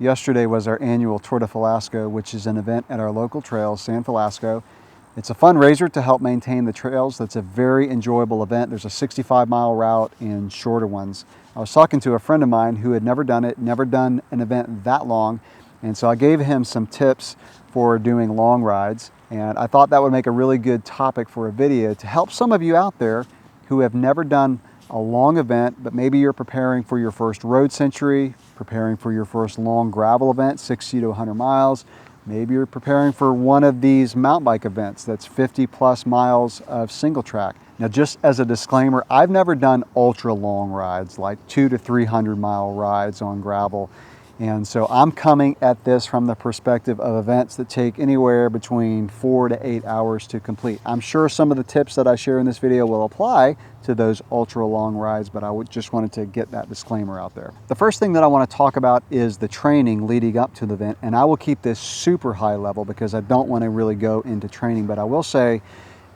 Yesterday was our annual Tour de Falasco, which is an event at our local trail, San Falasco. It's a fundraiser to help maintain the trails. That's a very enjoyable event. There's a 65-mile route and shorter ones. I was talking to a friend of mine who had never done it, never done an event that long, and so I gave him some tips for doing long rides, and I thought that would make a really good topic for a video to help some of you out there who have never done a long event, but maybe you're preparing for your first road century, preparing for your first long gravel event, 60 to 100 miles. Maybe you're preparing for one of these mountain bike events that's 50 plus miles of single track. Now, just as a disclaimer, I've never done ultra long rides, like 200 to 300 mile rides on gravel. And so I'm coming at this from the perspective of events that take anywhere between 4 to 8 hours to complete. I'm sure some of the tips that I share in this video will apply to those ultra long rides, but I just wanted to get that disclaimer out there. The first thing that I want to talk about is the training leading up to the event, and I will keep this super high level because I don't want to really go into training, but I will say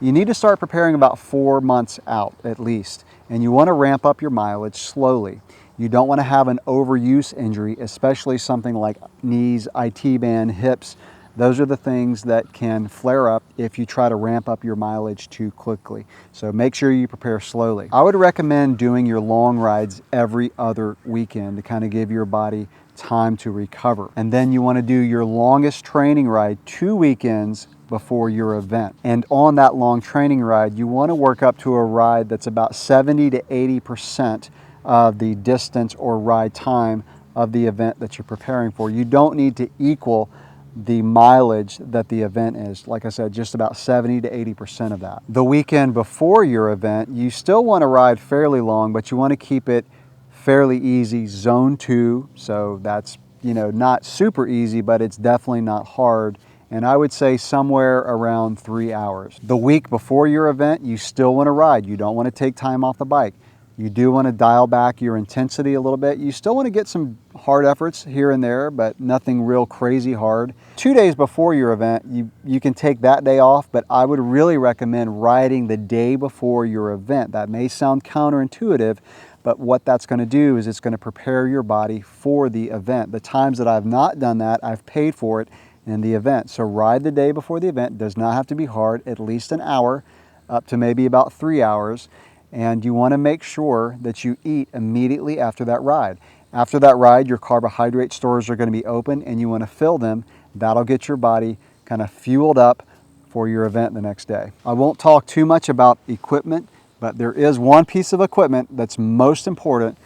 you need to start preparing about 4 months out at least, and you want to ramp up your mileage slowly. You don't want to have an overuse injury, especially something like knees, IT band, hips. Those are the things that can flare up if you try to ramp up your mileage too quickly. So make sure you prepare slowly. I would recommend doing your long rides every other weekend to kind of give your body time to recover. And then you want to do your longest training ride 2 weekends before your event. And on that long training ride, you want to work up to a ride that's about 70 to 80% of the distance or ride time of the event that you're preparing for. You don't need to equal the mileage that the event is. Like I said, just about 70 to 80% of that. The weekend before your event, you still want to ride fairly long, but you want to keep it fairly easy, zone 2. So that's, not super easy, but it's definitely not hard. And I would say somewhere around 3 hours. The week before your event, you still want to ride. You don't want to take time off the bike. You do want to dial back your intensity a little bit. You still want to get some hard efforts here and there, but nothing real crazy hard. 2 days before your event, you can take that day off, but I would really recommend riding the day before your event. That may sound counterintuitive, but what that's going to do is it's going to prepare your body for the event. The times that I've not done that, I've paid for it in the event. So ride the day before the event. It does not have to be hard, at least an hour, up to maybe about 3 hours. And you want to make sure that you eat immediately after that ride. After that ride, your carbohydrate stores are going to be open and you want to fill them. That'll get your body kind of fueled up for your event the next day. I won't talk too much about equipment, but there is one piece of equipment that's most important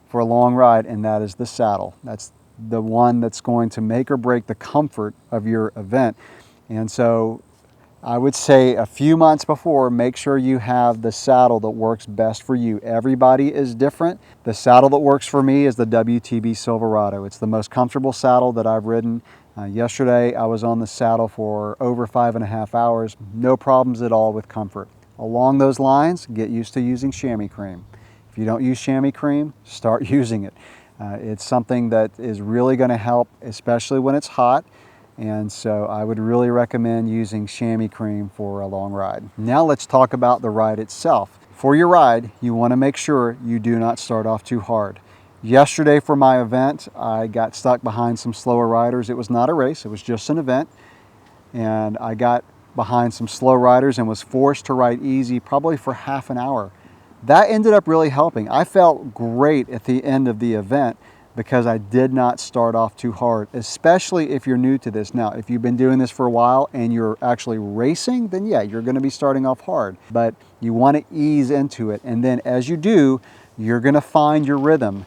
for a long ride, and that is the saddle. That's the one that's going to make or break the comfort of your event. And so I would say a few months before, make sure you have the saddle that works best for you. Everybody is different. The saddle that works for me is the WTB Silverado. It's the most comfortable saddle that I've ridden. Yesterday, I was on the saddle for over 5.5 hours. No problems at all with comfort. Along those lines, get used to using chamois cream. If you don't use chamois cream, start using it. It's something that is really going to help, especially when it's hot. And so I would really recommend using chamois cream for a long ride. Now let's talk about the ride itself. For your ride, you want to make sure you do not start off too hard. Yesterday for my event, I got stuck behind some slower riders. It was not a race, it was just an event. And I got behind some slow riders and was forced to ride easy probably for half an hour. That ended up really helping. I felt great at the end of the event because I did not start off too hard, especially if you're new to this. Now, if you've been doing this for a while and you're actually racing, then yeah, you're gonna be starting off hard, but you wanna ease into it. And then as you do, you're gonna find your rhythm,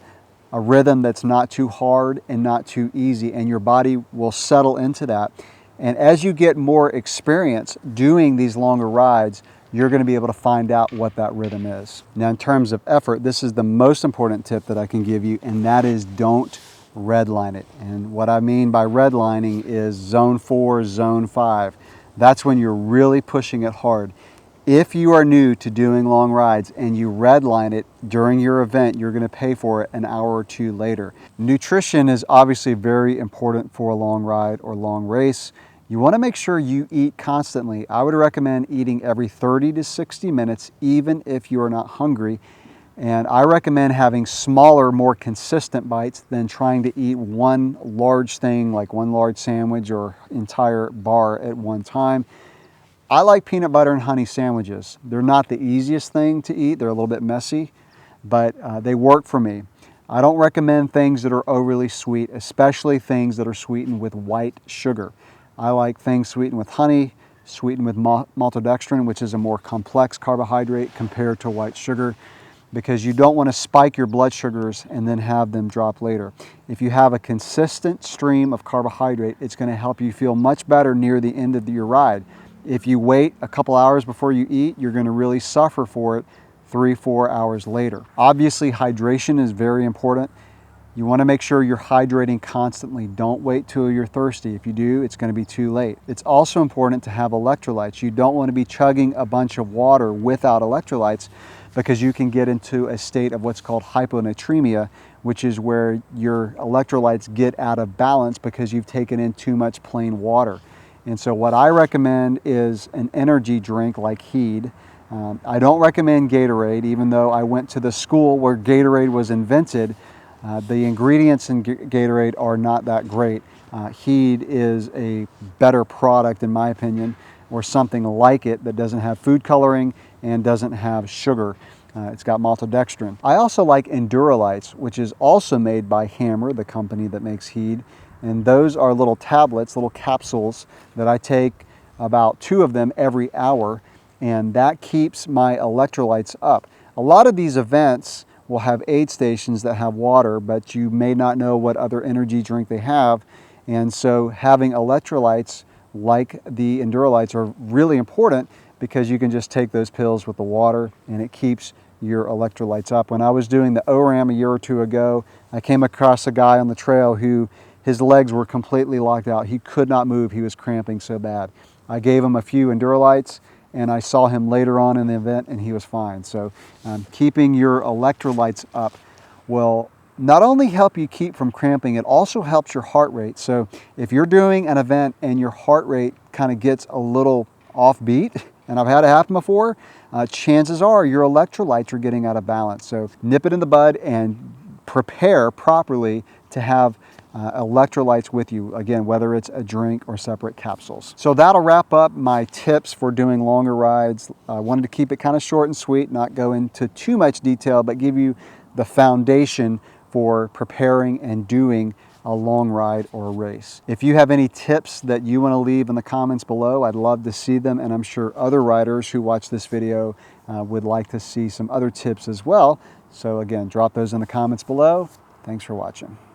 a rhythm that's not too hard and not too easy, and your body will settle into that. And as you get more experience doing these longer rides, you're going to be able to find out what that rhythm is. Now, in terms of effort, this is the most important tip that I can give you, and that is don't redline it. And what I mean by redlining is zone 4, zone 5. That's when you're really pushing it hard. If you are new to doing long rides and you redline it during your event, you're going to pay for it an hour or two later. Nutrition is obviously very important for a long ride or long race. You want to make sure you eat constantly. I would recommend eating every 30 to 60 minutes, even if you are not hungry. And I recommend having smaller, more consistent bites than trying to eat one large thing, like one large sandwich or entire bar at one time. I like peanut butter and honey sandwiches. They're not the easiest thing to eat. They're a little bit messy, but they work for me. I don't recommend things that are overly sweet, especially things that are sweetened with white sugar. I like things sweetened with honey, sweetened with maltodextrin, which is a more complex carbohydrate compared to white sugar, because you don't want to spike your blood sugars and then have them drop later. If you have a consistent stream of carbohydrate, it's going to help you feel much better near the end of your ride. If you wait a couple hours before you eat, you're going to really suffer for it 3-4 hours later. Obviously, hydration is very important. You want to make sure you're hydrating constantly. Don't wait till you're thirsty. If you do, it's going to be too late. It's also important to have electrolytes. You don't want to be chugging a bunch of water without electrolytes, because you can get into a state of what's called hyponatremia, which is where your electrolytes get out of balance because you've taken in too much plain water. And so what I recommend is an energy drink like Heed. I don't recommend Gatorade, even though I went to the school where Gatorade was invented. The ingredients in Gatorade are not that great. Heed is a better product, in my opinion, or something like it that doesn't have food coloring and doesn't have sugar. It's got maltodextrin. I also like Endurolites, which is also made by Hammer, the company that makes Heed. And those are little tablets, little capsules that I take, about 2 of them every hour, and that keeps my electrolytes up. A lot of these events will have aid stations that have water, but you may not know what other energy drink they have. And so having electrolytes like the Endurolites are really important, because you can just take those pills with the water and it keeps your electrolytes up. When I was doing the ORAM a year or 2 ago, I came across a guy on the trail who his legs were completely locked out. He could not move. He was cramping so bad. I gave him a few Endurolites, and I saw him later on in the event and he was fine. So keeping your electrolytes up will not only help you keep from cramping, it also helps your heart rate. So if you're doing an event and your heart rate kind of gets a little offbeat, and I've had it happen before, chances are your electrolytes are getting out of balance. So nip it in the bud and prepare properly to have electrolytes with you, again, whether it's a drink or separate capsules. So that'll wrap up my tips for doing longer rides. I wanted to keep it kind of short and sweet, not go into too much detail, but give you the foundation for preparing and doing a long ride or a race. If you have any tips that you want to leave in the comments below, I'd love to see them, and I'm sure other riders who watch this video would like to see some other tips as well. So again, drop those in the comments below. Thanks for watching.